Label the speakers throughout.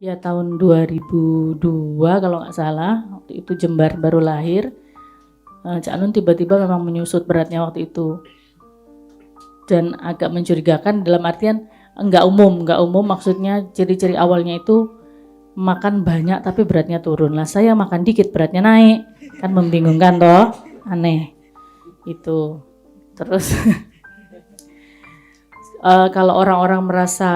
Speaker 1: Ya tahun 2002 kalau nggak salah, waktu itu Jembar baru lahir. Cak Nun tiba-tiba memang menyusut beratnya waktu itu. Dan agak mencurigakan dalam artian enggak umum maksudnya ciri-ciri awalnya itu makan banyak tapi beratnya turun. Lah saya makan dikit beratnya naik. Kan membingungkan toh, aneh. Itu. Terus kalau orang-orang merasa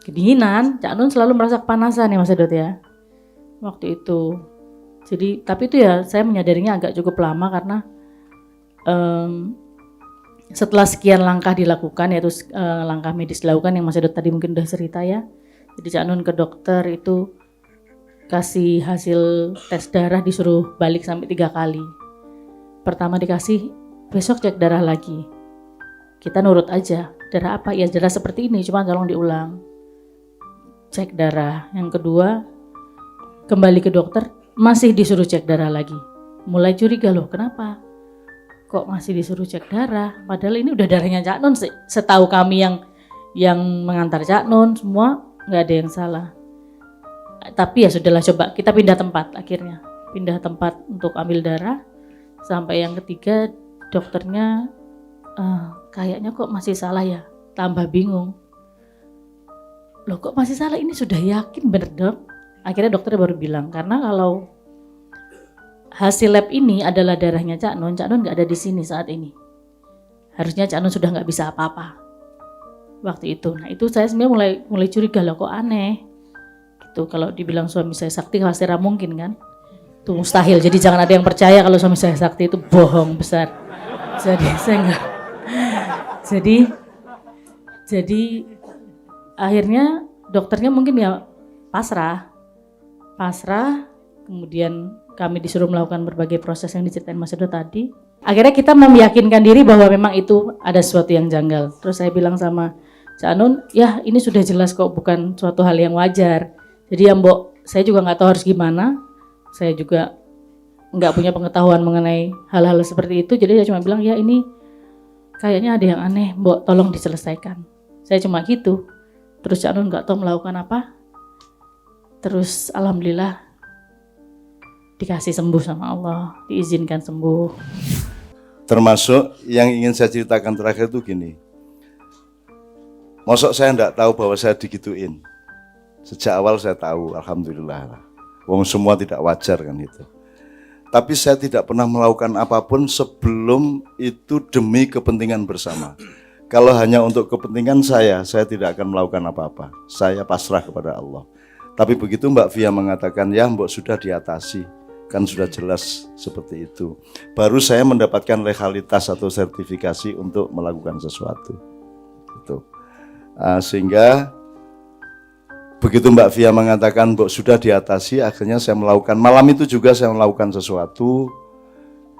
Speaker 1: kedinginan, Cak Nun selalu merasa kepanasan ya Mas Edot ya. Waktu itu. Jadi tapi itu ya saya menyadarinya agak cukup lama karena setelah sekian langkah dilakukan, yaitu langkah medis dilakukan yang Mas Edot tadi mungkin udah cerita ya. Jadi Cak Nun ke dokter itu kasih hasil tes darah disuruh balik sampai 3 kali. Pertama dikasih, besok cek darah lagi. Kita nurut aja, darah apa? Ya darah seperti ini, cuma tolong diulang. Cek darah. Yang kedua, kembali ke dokter, masih disuruh cek darah lagi. Mulai curiga loh, kenapa? Kok masih disuruh cek darah? Padahal ini udah darahnya Cak Nun. Setahu kami yang mengantar Cak Nun, semua nggak ada yang salah. Tapi ya sudahlah, coba kita pindah tempat akhirnya. Pindah tempat untuk ambil darah. Sampai yang ketiga, dokternya kayaknya kok masih salah ya. Tambah bingung. Loh kok masih salah, ini sudah yakin bener dok? Akhirnya dokter baru bilang, karena kalau hasil lab ini adalah darahnya Cak Nun nggak ada di sini saat ini. Harusnya Cak Nun sudah nggak bisa apa-apa waktu itu. Nah itu saya sebenarnya mulai curiga loh, kok aneh. Gitu, kalau dibilang suami saya sakti pasti mungkin kan? Itu mustahil, jadi jangan ada yang percaya kalau suami saya sakti, itu bohong besar. Jadi saya nggak. Jadi akhirnya dokternya mungkin ya pasrah, kemudian kami disuruh melakukan berbagai proses yang diceritain Mas Edo tadi. Akhirnya kita meyakinkan diri bahwa memang itu ada sesuatu yang janggal. Terus saya bilang sama Cak Nun, ya ini sudah jelas kok bukan suatu hal yang wajar. Jadi ya Mbok, saya juga nggak tahu harus gimana. Saya juga nggak punya pengetahuan mengenai hal-hal seperti itu. Jadi saya cuma bilang, ya ini kayaknya ada yang aneh, Mbok tolong diselesaikan. Saya cuma gitu. Terus Cak Nun nggak tahu melakukan apa. Terus alhamdulillah dikasih sembuh sama Allah, diizinkan sembuh.
Speaker 2: Termasuk yang ingin saya ceritakan terakhir itu gini. Mosok saya enggak tahu bahwa saya digituin. Sejak awal saya tahu, alhamdulillah. Wong semua tidak wajar kan itu. Tapi saya tidak pernah melakukan apapun sebelum itu demi kepentingan bersama. Kalau hanya untuk kepentingan saya tidak akan melakukan apa-apa. Saya pasrah kepada Allah. Tapi begitu Mbak Fia mengatakan, ya Mbak sudah diatasi, kan sudah jelas seperti itu. Baru saya mendapatkan legalitas atau sertifikasi untuk melakukan sesuatu. Itu. Sehingga begitu Mbak Fia mengatakan Mbak sudah diatasi, akhirnya saya melakukan. Malam itu juga saya melakukan sesuatu.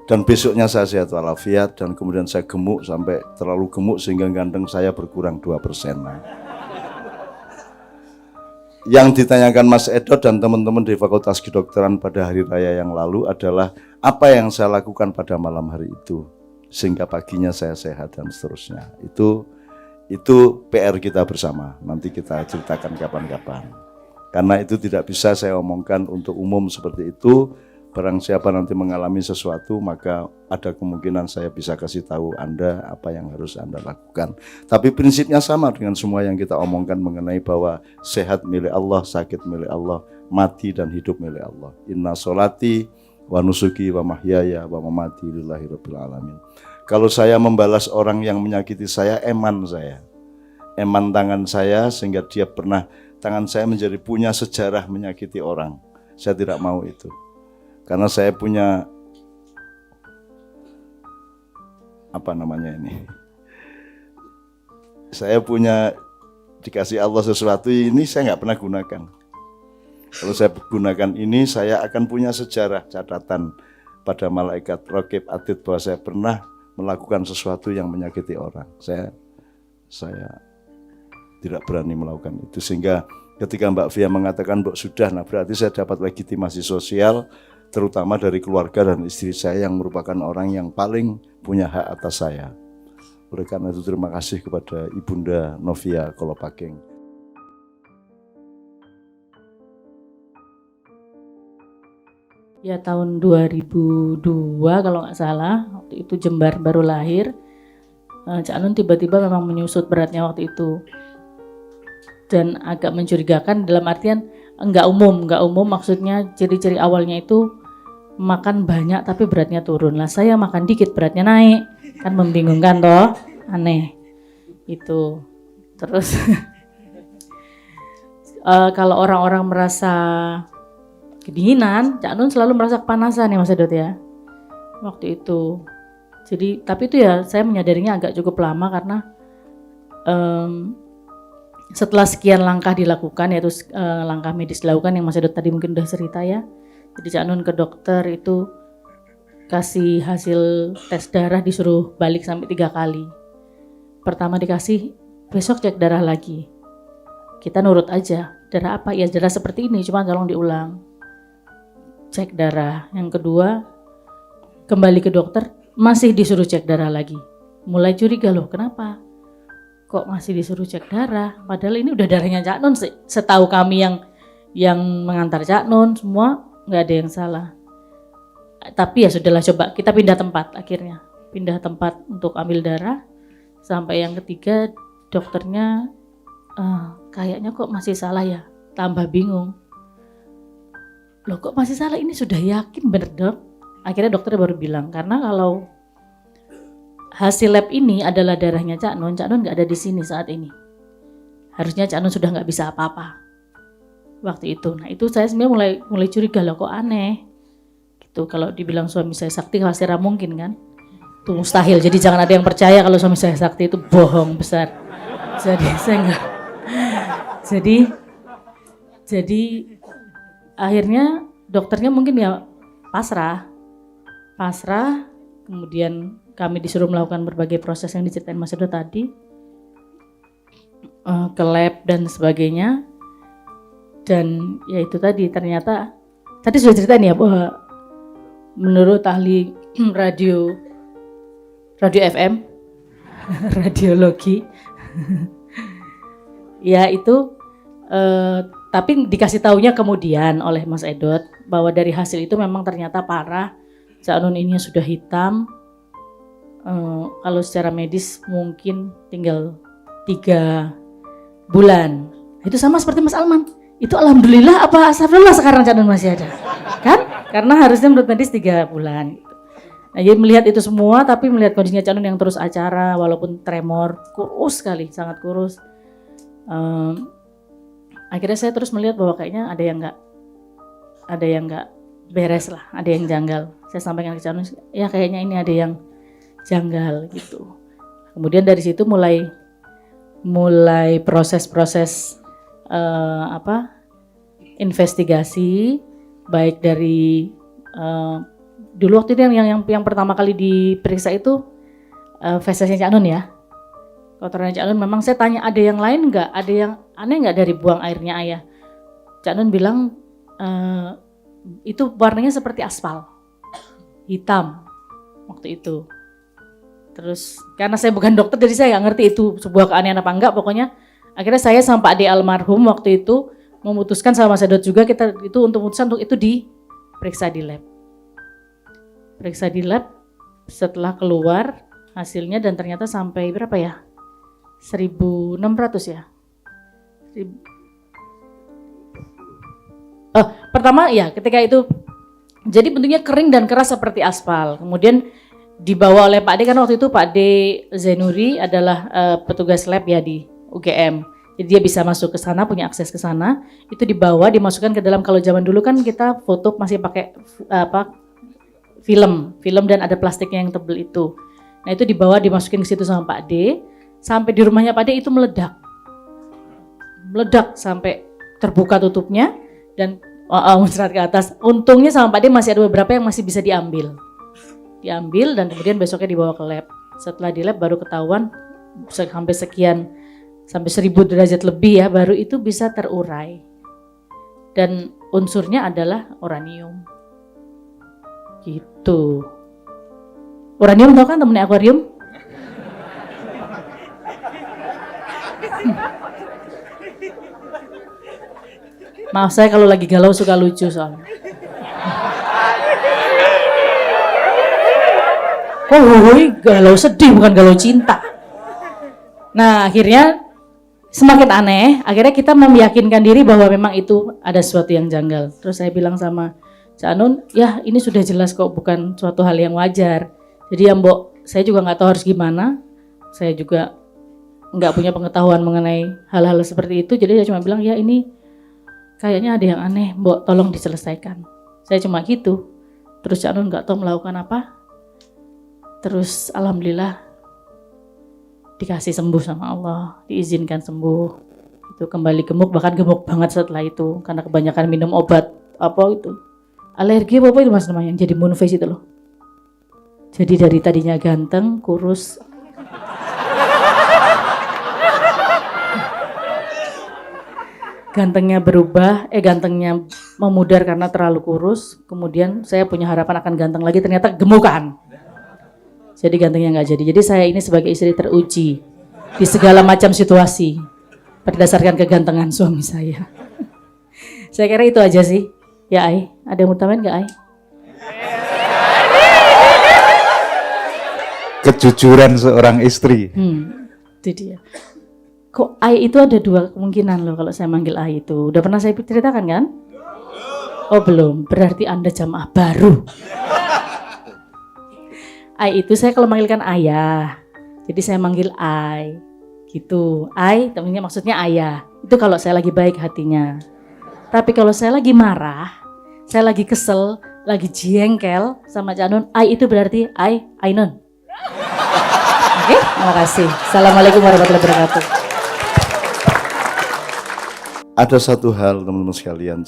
Speaker 2: Dan besoknya saya sehat walafiat, dan kemudian saya gemuk sampai terlalu gemuk sehingga ganteng saya berkurang 2%. Yang ditanyakan Mas Edot dan teman-teman di Fakultas Kedokteran pada hari raya yang lalu adalah apa yang saya lakukan pada malam hari itu sehingga paginya saya sehat dan seterusnya. Itu PR kita bersama. Nanti kita ceritakan kapan-kapan. Karena itu tidak bisa saya omongkan untuk umum seperti itu. Barang siapa nanti mengalami sesuatu, maka ada kemungkinan saya bisa kasih tahu Anda apa yang harus Anda lakukan. Tapi prinsipnya sama dengan semua yang kita omongkan mengenai bahwa sehat milik Allah, sakit milik Allah, mati dan hidup milik Allah. Inna sholati wa nusuki wa mahyaya wa mamati lillahi rabbil alamin. Kalau saya membalas orang yang menyakiti saya, eman tangan saya sehingga dia pernah, tangan saya menjadi punya sejarah menyakiti orang. Saya tidak mau itu. Karena saya punya saya punya dikasih Allah sesuatu ini saya nggak pernah gunakan. Kalau saya gunakan ini, saya akan punya sejarah catatan pada malaikat Raqib Atid bahwa saya pernah melakukan sesuatu yang menyakiti orang. Saya tidak berani melakukan itu. Sehingga ketika Mbak Fia mengatakan Mbak sudah, nah berarti saya dapat legitimasi sosial, terutama dari keluarga dan istri saya yang merupakan orang yang paling punya hak atas saya. Oleh karena itu terima kasih kepada Ibunda Novia Kolopaking.
Speaker 1: Ya tahun 2002 kalau nggak salah, waktu itu Jembar baru lahir. Cak Nun tiba-tiba memang menyusut beratnya waktu itu. Dan agak mencurigakan dalam artian nggak umum maksudnya ciri-ciri awalnya itu makan banyak tapi beratnya turun. Lah saya makan dikit beratnya naik. Kan membingungkan toh, aneh. Itu. Terus kalau orang-orang merasa kedinginan, Cak Nun selalu merasa kepanasan ya Mas Edot ya. Waktu itu. Jadi tapi itu ya saya menyadarinya agak cukup lama karena setelah sekian langkah dilakukan, yaitu langkah medis dilakukan yang Mas Edot tadi mungkin udah cerita ya. Jadi Cak Nun ke dokter itu kasih hasil tes darah disuruh balik sampai 3 kali. Pertama dikasih, besok cek darah lagi. Kita nurut aja, darah apa? Ya darah seperti ini, cuma tolong diulang. Cek darah. Yang kedua, kembali ke dokter, masih disuruh cek darah lagi. Mulai curiga loh, kenapa? Kok masih disuruh cek darah? Padahal ini udah darahnya Cak Nun. Setahu kami yang mengantar Cak Nun, semua nggak ada yang salah. Tapi ya sudahlah, coba kita pindah tempat akhirnya. Pindah tempat untuk ambil darah. Sampai yang ketiga, dokternya kayaknya kok masih salah ya. Tambah bingung. Loh kok masih salah, ini sudah yakin bener dok? Akhirnya dokter baru bilang, karena kalau hasil lab ini adalah darahnya Cak Nun nggak ada di sini saat ini. Harusnya Cak Nun sudah nggak bisa apa-apa waktu itu. Nah itu saya sebenarnya mulai curiga loh, kok aneh. Gitu, kalau dibilang suami saya sakti pasti mungkin kan? Itu mustahil, jadi jangan ada yang percaya kalau suami saya sakti, itu bohong besar. Jadi saya nggak. Jadi akhirnya dokternya mungkin ya pasrah, kemudian kami disuruh melakukan berbagai proses yang diceritain Mas Edo tadi, ke lab dan sebagainya. Dan ya itu tadi, ternyata tadi sudah ceritain ya bahwa menurut ahli radio FM, radiologi, ya itu tapi dikasih taunya kemudian oleh Mas Edot bahwa dari hasil itu memang ternyata parah. Cak Nun ini sudah hitam. Kalau secara medis mungkin tinggal 3 bulan. Itu sama seperti Mas Alman. Itu alhamdulillah apa astagfirullah sekarang Cak Nun masih ada. Kan? Karena harusnya menurut medis 3 bulan. Nah, jadi melihat itu semua, tapi melihat kondisinya Cak Nun yang terus acara walaupun tremor, kurus sekali, sangat kurus. Akhirnya saya terus melihat bahwa kayaknya ada yang nggak beres lah, ada yang janggal. Saya sampaikan ke Cak Nun, ya kayaknya ini ada yang janggal gitu. Kemudian dari situ mulai proses-proses investigasi, baik dari dulu waktu itu yang pertama kali diperiksa itu fesesnya Cak Nun ya. Kotorannya Cak Nun, memang saya tanya ada yang lain nggak, ada yang aneh nggak dari buang airnya ayah. Cak Nun bilang itu warnanya seperti aspal, hitam waktu itu. Terus karena saya bukan dokter jadi saya nggak ngerti itu sebuah keanehan apa enggak. Pokoknya akhirnya saya sama Pak D almarhum waktu itu memutuskan sama Mas Edot juga, kita itu untuk memutuskan untuk itu diperiksa di lab. Periksa di lab, setelah keluar hasilnya dan ternyata sampai berapa ya? 1.600 ya. Pertama ya ketika itu jadi bentuknya kering dan keras seperti aspal. Kemudian dibawa oleh Pak D, karena waktu itu Pak D Zainuri adalah petugas lab ya di UGM. Jadi dia bisa masuk ke sana, punya akses ke sana. Itu dibawa, dimasukkan ke dalam, kalau zaman dulu kan kita foto masih pakai film dan ada plastiknya yang tebel itu. Nah itu dibawa, dimasukin ke situ sama Pak D. Sampai di rumahnya Pak D itu meledak sampai terbuka tutupnya dan muncrat ke atas. Untungnya sama Pak D masih ada beberapa yang masih bisa diambil dan kemudian besoknya dibawa ke lab. Setelah di lab baru ketahuan sampai 1.000 derajat lebih ya, baru itu bisa terurai. Dan unsurnya adalah uranium. Gitu. Uranium tau kan temennya akuarium? Maaf saya kalau lagi galau suka lucu soalnya. galau sedih bukan galau cinta. Nah akhirnya semakin aneh, akhirnya kita meyakinkan diri bahwa memang itu ada sesuatu yang janggal. Terus saya bilang sama Cak Anun, ya ini sudah jelas kok bukan suatu hal yang wajar. Jadi ya Mbok, saya juga nggak tahu harus gimana. Saya juga nggak punya pengetahuan mengenai hal-hal seperti itu. Jadi saya cuma bilang, ya ini kayaknya ada yang aneh, Mbok tolong diselesaikan. Saya cuma gitu. Terus Cak Anun nggak tahu melakukan apa. Terus alhamdulillah dikasih sembuh sama Allah, diizinkan sembuh. Itu kembali gemuk, bahkan gemuk banget setelah itu karena kebanyakan minum obat apa itu. Alergi apa itu Mas namanya, yang jadi moon face itu loh. Jadi dari tadinya ganteng, kurus. Gantengnya berubah, gantengnya memudar karena terlalu kurus. Kemudian saya punya harapan akan ganteng lagi, ternyata gemukan. Jadi gantengnya nggak jadi. Jadi saya ini sebagai istri teruji di segala macam situasi berdasarkan kegantengan suami saya. Saya kira itu aja sih. Ya Ai, ada yang mau tambahin nggak Ai?
Speaker 3: Kejujuran seorang istri.
Speaker 1: Itu dia. Kok Ai itu ada dua kemungkinan loh kalau saya manggil Ai itu. Udah pernah saya ceritakan kan? Oh belum, berarti Anda jamaah baru. Ai itu saya kalau manggilkan ayah, jadi saya manggil Ai, gitu. Ai, temennya maksudnya ayah. Itu kalau saya lagi baik hatinya. Tapi kalau saya lagi marah, saya lagi kesel, lagi jengkel sama Cak Nun, Ai itu berarti Ainun. Oke, terima kasih. Assalamualaikum warahmatullahi wabarakatuh.
Speaker 2: Ada satu hal teman-teman sekalian,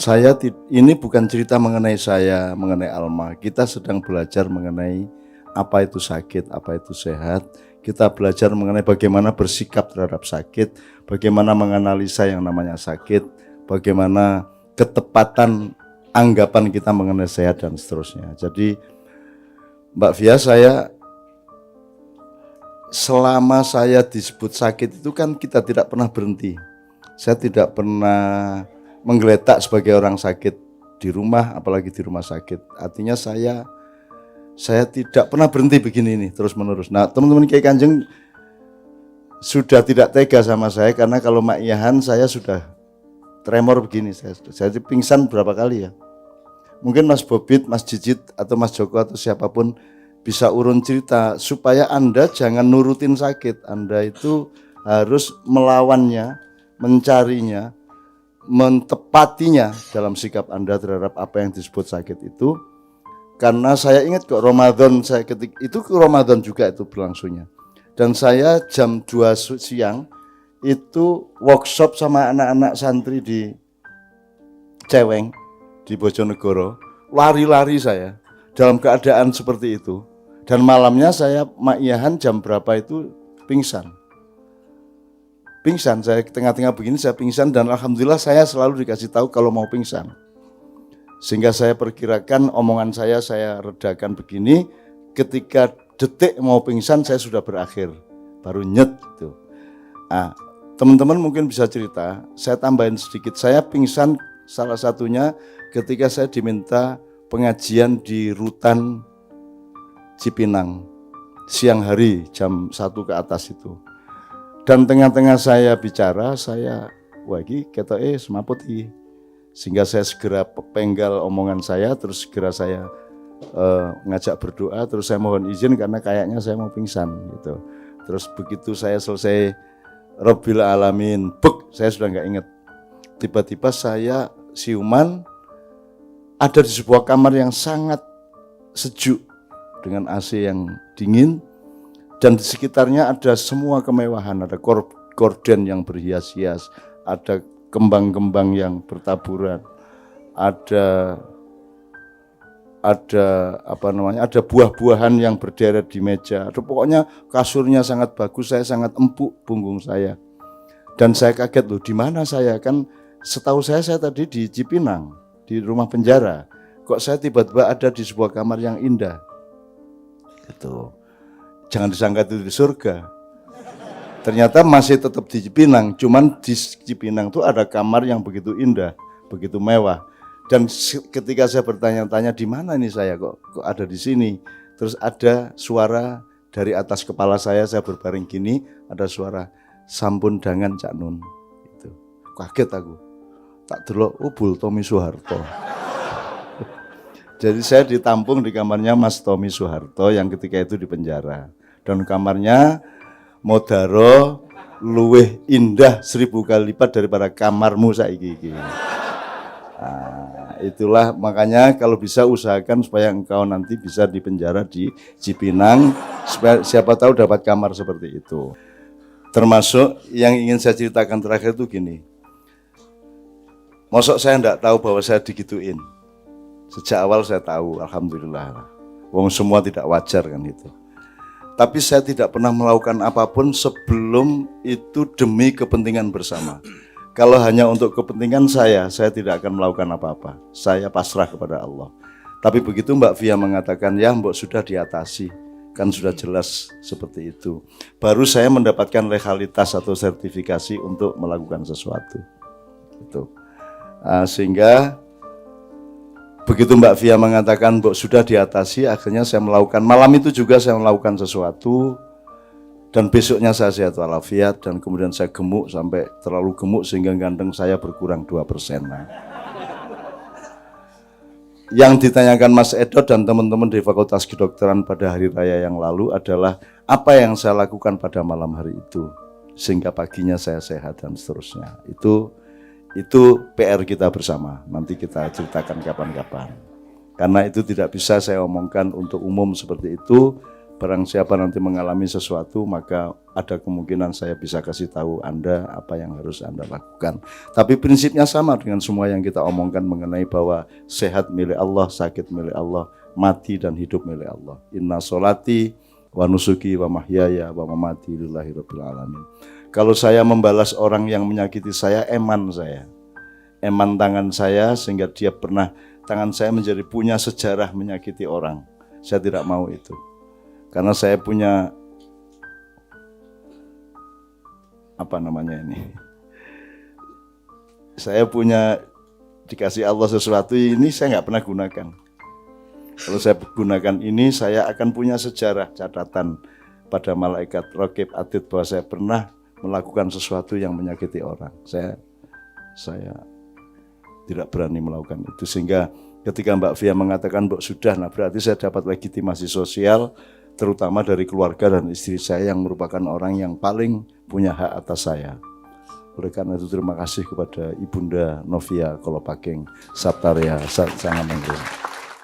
Speaker 2: ini bukan cerita mengenai saya, mengenai Alma. Kita sedang belajar mengenai apa itu sakit, apa itu sehat. Kita belajar mengenai bagaimana bersikap terhadap sakit, bagaimana menganalisa yang namanya sakit, bagaimana ketepatan anggapan kita mengenai sehat dan seterusnya. Jadi Mbak Via, selama saya disebut sakit itu kan kita tidak pernah berhenti. Saya tidak pernah menggeletak sebagai orang sakit di rumah, apalagi di rumah sakit. Artinya saya tidak pernah berhenti begini ini terus menerus. Nah teman-teman Kiai Kanjeng sudah tidak tega sama saya karena kalau makiyahan saya sudah tremor begini. Saya pingsan berapa kali ya. Mungkin Mas Bobit, Mas Jijit atau Mas Joko atau siapapun bisa urun cerita supaya Anda jangan nurutin sakit. Anda itu harus melawannya, mencarinya, mentepatinya dalam sikap Anda terhadap apa yang disebut sakit itu. Karena saya ingat kok Ramadan, itu Ramadan juga itu berlangsungnya. Dan saya jam 2 siang itu workshop sama anak-anak santri di Ceweng, di Bojonegoro. Lari-lari saya dalam keadaan seperti itu. Dan malamnya saya makiyahan jam berapa itu pingsan. Saya tengah-tengah begini saya pingsan dan alhamdulillah saya selalu dikasih tahu kalau mau pingsan. Sehingga saya perkirakan omongan saya redakan begini, ketika detik mau pingsan saya sudah berakhir, baru nyet gitu. Nah, teman-teman mungkin bisa cerita, saya tambahin sedikit, saya pingsan salah satunya ketika saya diminta pengajian di Rutan Cipinang, siang hari jam 1 ke atas itu. Dan tengah-tengah saya bicara, wah ini kata semaput ini. Sehingga saya segera penggal omongan saya, terus segera saya ngajak berdoa, terus saya mohon izin karena kayaknya saya mau pingsan gitu. Terus begitu saya selesai Rabbil Alamin, saya sudah nggak ingat. Tiba-tiba saya siuman ada di sebuah kamar yang sangat sejuk dengan AC yang dingin dan di sekitarnya ada semua kemewahan, ada gorden yang berhias-hias, ada kembang-kembang yang bertaburan, ada buah-buahan yang berderet di meja. Pokoknya kasurnya sangat bagus, saya sangat empuk punggung saya. Dan saya kaget loh, di mana saya? Kan setahu saya tadi di Cipinang, di rumah penjara. Kok saya tiba-tiba ada di sebuah kamar yang indah? Gitu. Jangan disangka itu di surga. Ternyata masih tetap di Cipinang, cuman di Cipinang itu ada kamar yang begitu indah, begitu mewah. Dan ketika saya bertanya-tanya di mana ini saya kok ada di sini, terus ada suara dari atas kepala saya berbaring gini, ada suara sampun dangan Cak Nun. Gitu. Kaget aku. Tak delok, oh Bul Tommy Soeharto. Jadi saya ditampung di kamarnya Mas Tommy Soeharto yang ketika itu di penjara. Dan kamarnya modaro luweh indah 1000 kali lipat daripada kamarmu saiki iki. Nah, itulah makanya kalau bisa usahakan supaya engkau nanti bisa dipenjara di Cipinang supaya siapa tahu dapat kamar seperti itu. Termasuk yang ingin saya ceritakan terakhir itu gini. Mosok saya enggak tahu bahwa saya digituin. Sejak awal saya tahu, alhamdulillah. Wong semua tidak wajar kan itu. Tapi saya tidak pernah melakukan apapun sebelum itu demi kepentingan bersama. Kalau hanya untuk kepentingan saya tidak akan melakukan apa-apa. Saya pasrah kepada Allah. Tapi begitu Mbak Via mengatakan, ya Mbak sudah diatasi. Kan sudah jelas seperti itu. Baru saya mendapatkan legalitas atau sertifikasi untuk melakukan sesuatu. Itu. Sehingga begitu Mbak Via mengatakan Mbak sudah diatasi, akhirnya saya melakukan. Malam itu juga saya melakukan sesuatu. Dan besoknya saya sehat walafiat dan kemudian saya gemuk sampai terlalu gemuk sehingga ganteng saya berkurang 2%. Nah. Yang ditanyakan Mas Edo dan teman-teman di Fakultas Kedokteran pada hari raya yang lalu adalah apa yang saya lakukan pada malam hari itu sehingga paginya saya sehat dan seterusnya. Itu PR kita bersama. Nanti kita ceritakan kapan-kapan. Karena itu tidak bisa saya omongkan untuk umum seperti itu. Barang siapa nanti mengalami sesuatu, maka ada kemungkinan saya bisa kasih tahu Anda apa yang harus Anda lakukan. Tapi prinsipnya sama dengan semua yang kita omongkan mengenai bahwa sehat milik Allah, sakit milik Allah, mati dan hidup milik Allah. Inna sholati wa nusuki wa mahyaya wa mamati lillahi rabbil alamin. Kalau saya membalas orang yang menyakiti saya, eman tangan saya sehingga dia pernah, tangan saya menjadi punya sejarah menyakiti orang. Saya tidak mau itu. Karena saya punya saya punya dikasih Allah sesuatu ini saya nggak pernah gunakan. Kalau saya gunakan ini saya akan punya sejarah catatan pada malaikat Raqib Atid bahwa saya pernah melakukan sesuatu yang menyakiti orang. Saya tidak berani melakukan itu sehingga ketika Mbak Via mengatakan Mbak sudah, nah berarti saya dapat legitimasi sosial terutama dari keluarga dan istri saya yang merupakan orang yang paling punya hak atas saya. Oleh karena itu terima kasih kepada Ibunda Novia Kolopaking Saptaria Sangamangga.